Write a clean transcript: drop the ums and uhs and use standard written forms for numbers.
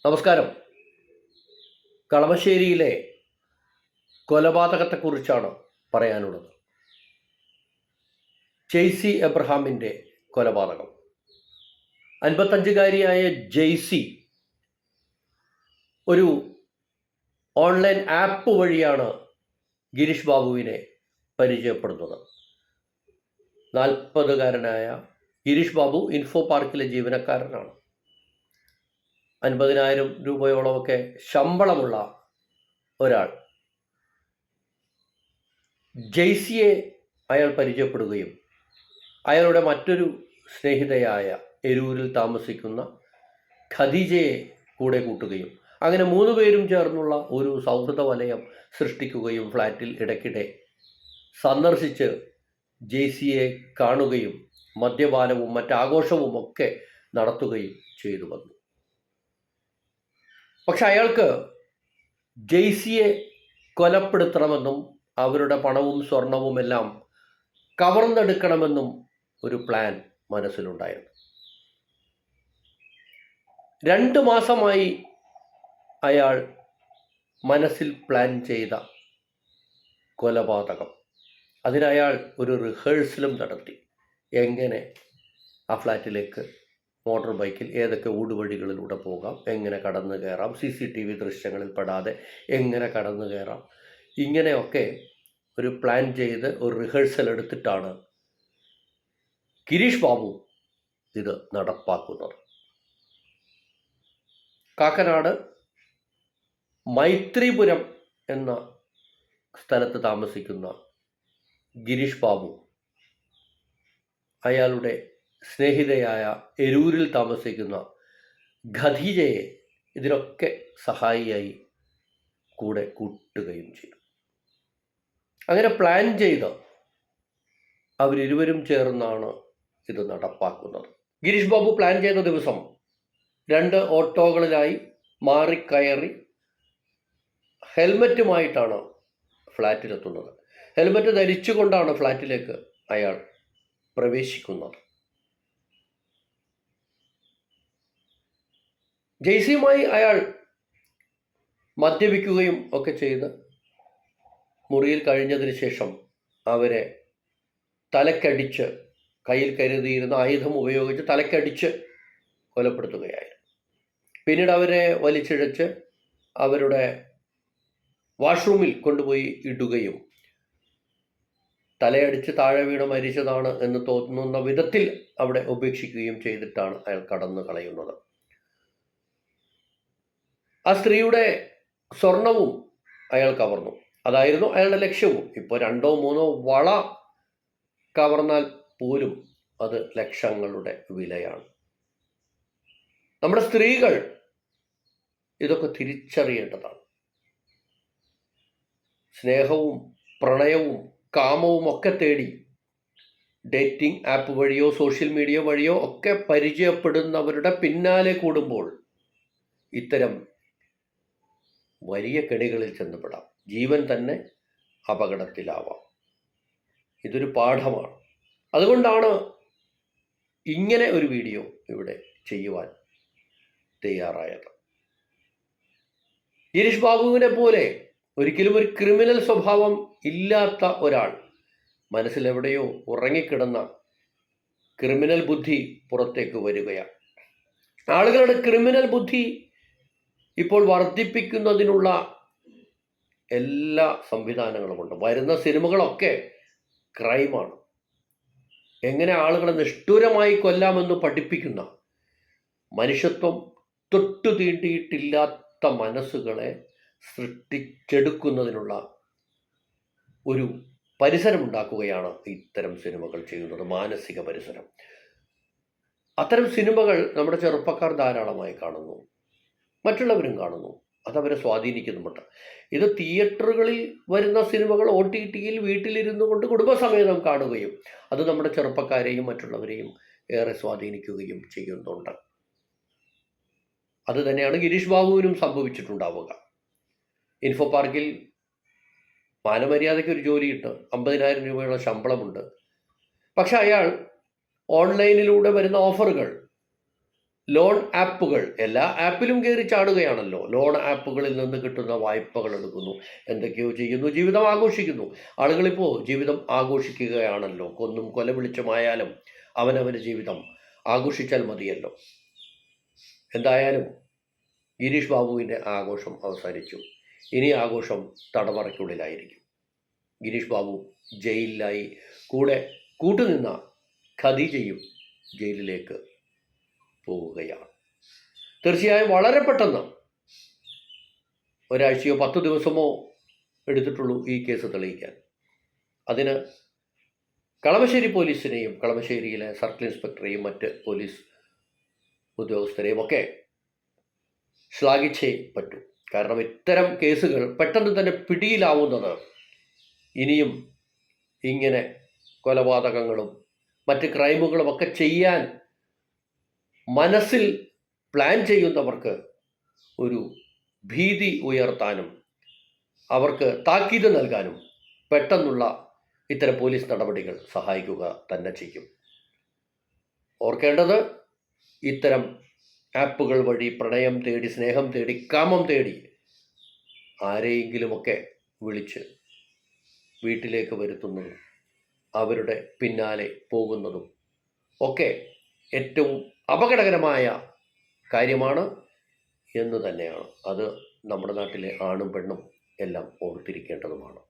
നമസ്കാരം. കളമശ്ശേരിയിലെ കൊലപാതകത്തെക്കുറിച്ചാണ് പറയാനുള്ളത്. ജെയ്സി എബ്രഹാമിൻ്റെ കൊലപാതകം. 55-കാരിയായ ജെയ്സി ഒരു ഓൺലൈൻ ആപ്പ് വഴിയാണ് ഗിരീഷ് ബാബുവിനെ പരിചയപ്പെടുന്നത്. 40-കാരനായ ഗിരീഷ് ബാബു ഇൻഫോ പാർക്കിലെ ജീവനക്കാരനാണ്. 50,000 രൂപയോളമൊക്കെ ശമ്പളമുള്ള ഒരാൾ. ജെയ്സിയെ അയാൾ പരിചയപ്പെടുകയും അയാളുടെ മറ്റൊരു സ്നേഹിതയായ എരൂരിൽ താമസിക്കുന്ന ഖദീജയെ കൂടെ കൂട്ടുകയും അങ്ങനെ 3 പേരും ചേർന്നുള്ള ഒരു സൗഹൃദ വലയം സൃഷ്ടിക്കുകയും ഫ്ലാറ്റിൽ ഇടയ്ക്കിടെ സന്ദർശിച്ച് ജെയ്സിയെ കാണുകയും മദ്യപാനവും മറ്റാഘോഷവും ഒക്കെ നടത്തുകയും ചെയ്തു വന്നു. പക്ഷെ അയാൾക്ക് ജെയ്സിയെ കൊലപ്പെടുത്തണമെന്നും അവരുടെ പണവും സ്വർണവുമെല്ലാം കവർന്നെടുക്കണമെന്നും ഒരു പ്ലാൻ മനസ്സിലുണ്ടായിരുന്നു. 2 മാസമായി അയാൾ മനസ്സിൽ പ്ലാൻ ചെയ്ത കൊലപാതകം. അതിനയാൾ ഒരു റിഹേഴ്സലും നടത്തി. എങ്ങനെ ആ ഫ്ലാറ്റിലേക്ക് മോട്ടോർ ബൈക്കിൽ ഏതൊക്കെ ഊടുവഴികളിലൂടെ പോകാം, എങ്ങനെ കടന്നു കയറാം, CCTV ദൃശ്യങ്ങളിൽ പെടാതെ എങ്ങനെ കടന്നു കയറാം, ഇങ്ങനെയൊക്കെ ഒരു പ്ലാൻ ചെയ്ത് ഒരു റിഹേഴ്സൽ എടുത്തിട്ടാണ് ഗിരീഷ് ബാബു ഇത് നടപ്പാക്കുന്നത്. കാക്കനാട് മൈത്രിപുരം എന്ന സ്ഥലത്ത് താമസിക്കുന്ന ഗിരീഷ് ബാബു അയാളുടെ സ്നേഹിതയായ എരൂരിൽ താമസിക്കുന്ന ഖദീജയെ ഇതിനൊക്കെ സഹായിയായി കൂടെ കൂട്ടുകയും ചെയ്തു. അങ്ങനെ പ്ലാൻ ചെയ്ത് അവരിരുവരും ചേർന്നാണ് ഇത് നടപ്പാക്കുന്നത്. ഗിരീഷ് ബാബു പ്ലാൻ ചെയ്ത ദിവസം 2 ഓട്ടോകളിലായി മാറിക്കയറി ഹെൽമറ്റുമായിട്ടാണ് ഫ്ലാറ്റിലെത്തുന്നത്. ഹെൽമറ്റ് ധരിച്ചുകൊണ്ടാണ് ഫ്ലാറ്റിലേക്ക് അയാൾ പ്രവേശിക്കുന്നത്. ജെയ്സിയുമായി അയാൾ മദ്യപിക്കുകയും ഒക്കെ ചെയ്ത് മുറിയിൽ കഴിഞ്ഞതിന് ശേഷം അവരെ തലക്കടിച്ച്, കയ്യിൽ കരുതിയിരുന്ന ആയുധം ഉപയോഗിച്ച് തലക്കടിച്ച് കൊലപ്പെടുത്തുകയായിരുന്നു. പിന്നീട് അവരെ വലിച്ചിഴച്ച് അവരുടെ വാഷ്റൂമിൽ കൊണ്ടുപോയി ഇടുകയും തലയടിച്ച് താഴെ വീണ് മരിച്ചതാണ് എന്ന് തോന്നുന്ന വിധത്തിൽ അവിടെ ഉപേക്ഷിക്കുകയും ചെയ്തിട്ടാണ് അയാൾ കടന്നു കളയുന്നത്. ആ സ്ത്രീയുടെ സ്വർണവും അയാൾ കവർന്നു. അതായിരുന്നു അയാളുടെ ലക്ഷ്യവും. ഇപ്പോൾ 2 or 3 വള കവർന്നാൽ പോലും അത് ലക്ഷങ്ങളുടെ വിലയാണ്. നമ്മുടെ സ്ത്രീകൾ ഇതൊക്കെ തിരിച്ചറിയേണ്ടതാണ്. സ്നേഹവും പ്രണയവും കാമവും ഒക്കെ തേടി ഡേറ്റിംഗ് ആപ്പ് വഴിയോ സോഷ്യൽ മീഡിയ വഴിയോ ഒക്കെ പരിചയപ്പെടുന്നവരുടെ പിന്നാലെ കൂടുമ്പോൾ ഇത്തരം വലിയ കെണികളിൽ ചെന്നപ്പെടാം. ജീവൻ തന്നെ അപകടത്തിലാവാം. ഇതൊരു പാഠമാണ്. അതുകൊണ്ടാണ് ഇങ്ങനെ ഒരു വീഡിയോ ഇവിടെ ചെയ്യുവാൻ തയ്യാറായത്. ഗിരീഷ് ബാബുവിനെ പോലെ ഒരിക്കലും ഒരു ക്രിമിനൽ സ്വഭാവം ഇല്ലാത്ത ഒരാൾ, മനസ്സിലെവിടെയോ ഉറങ്ങിക്കിടന്ന ക്രിമിനൽ ബുദ്ധി പുറത്തേക്ക് വരികയാണ്. ആളുകളുടെ ക്രിമിനൽ ബുദ്ധി ഇപ്പോൾ വർദ്ധിപ്പിക്കുന്നതിനുള്ള എല്ലാ സംവിധാനങ്ങളുമുണ്ട്. വരുന്ന സിനിമകളൊക്കെ ക്രൈമാണ്. എങ്ങനെ ആളുകളെ നിഷ്ഠൂരമായി കൊല്ലാമെന്ന് പഠിപ്പിക്കുന്ന, മനുഷ്യത്വം തൊട്ടു തീണ്ടിയിട്ടില്ലാത്ത മനസ്സുകളെ സൃഷ്ടിച്ചെടുക്കുന്നതിനുള്ള ഒരു പരിസരമുണ്ടാക്കുകയാണ് ഇത്തരം സിനിമകൾ ചെയ്യുന്നത്. മാനസിക പരിസരം. അത്തരം സിനിമകൾ നമ്മുടെ ചെറുപ്പക്കാർ ധാരാളമായി കാണുന്നു, മറ്റുള്ളവരും കാണുന്നു. അതവരെ സ്വാധീനിക്കുന്നുമുണ്ട്. ഇത് തിയേറ്ററുകളിൽ വരുന്ന സിനിമകൾ OTTയിൽ വീട്ടിലിരുന്നു കൊണ്ട് കുടുംബസമേതം കാണുകയും അത് നമ്മുടെ ചെറുപ്പക്കാരെയും മറ്റുള്ളവരെയും ഏറെ സ്വാധീനിക്കുകയും ചെയ്യുന്നുണ്ട്. അത് തന്നെയാണ് ഗിരീഷ് ബാബുവിനും സംഭവിച്ചിട്ടുണ്ടാവുക. ഇൻഫോ പാർക്കിൽ മാനമര്യാദയ്ക്ക് ഒരു ജോലിയിട്ട് 50,000 രൂപയുള്ള ശമ്പളമുണ്ട്. പക്ഷെ അയാൾ ഓൺലൈനിലൂടെ വരുന്ന ഓഫറുകൾ ലോൺ ആപ്പുകൾ, എല്ലാ ആപ്പിലും കയറി ചാടുകയാണല്ലോ. ലോൺ ആപ്പുകളിൽ നിന്ന് കിട്ടുന്ന വായ്പകൾ എടുക്കുന്നു, എന്തൊക്കെയോ ചെയ്യുന്നു, ജീവിതം ആഘോഷിക്കുന്നു. ആളുകളിപ്പോൾ ജീവിതം ആഘോഷിക്കുകയാണല്ലോ. കൊന്നും കൊല വിളിച്ചുമായാലും അവനവൻ്റെ ജീവിതം ആഘോഷിച്ചാൽ മതിയല്ലോ. എന്തായാലും ഗിരീഷ് ബാബുവിൻ്റെ ആഘോഷം അവസാനിച്ചു. ഇനി ആഘോഷം തടവറയ്ക്കുള്ളിലായിരിക്കും. ഗിരീഷ് ബാബു ജയിലിലായി. കൂട്ടുനിന്ന ഖദീജയും ജയിലിലേക്ക് പോവുകയാണ്. തീർച്ചയായും വളരെ പെട്ടെന്ന്, ഒരാഴ്ചയോ 10 ദിവസമോ എടുത്തിട്ടുള്ളൂ ഈ കേസ് തെളിയിക്കാൻ. അതിന് കളമശ്ശേരി പോലീസിനെയും കളമശ്ശേരിയിലെ സർക്കിൾ ഇൻസ്പെക്ടറെയും മറ്റ് പോലീസ് ഉദ്യോഗസ്ഥരെയും ഒക്കെ ശ്ലാഘിച്ചേ പറ്റൂ. കാരണം ഇത്തരം കേസുകൾ പെട്ടെന്ന് തന്നെ പിടിയിലാവുന്നത് ഇനിയും ഇങ്ങനെ കൊലപാതകങ്ങളും മറ്റ് ക്രൈമുകളും ഒക്കെ ചെയ്യാൻ മനസ്സിൽ പ്ലാൻ ചെയ്യുന്നവർക്ക് ഒരു ഭീതി ഉയർത്താനും അവർക്ക് താക്കീത് നൽകാനും പെട്ടെന്നുള്ള ഇത്തരം പോലീസ് നടപടികൾ സഹായിക്കുക തന്നെ ചെയ്യും. ഓർക്കേണ്ടത്, ഇത്തരം ആപ്പുകൾ വഴി പ്രണയം തേടി, സ്നേഹം തേടി, കാമം തേടി ആരെയെങ്കിലുമൊക്കെ വിളിച്ച് വീട്ടിലേക്ക് വരുത്തുന്നതും അവരുടെ പിന്നാലെ പോകുന്നതും ഒക്കെ ഏറ്റവും അപകടകരമായ കാര്യമാണ് എന്ന് തന്നെയാണ്. അത് നമ്മുടെ നാട്ടിലെ ആണും പെണ്ണും എല്ലാം ഓർത്തിരിക്കേണ്ടതുമാണ്.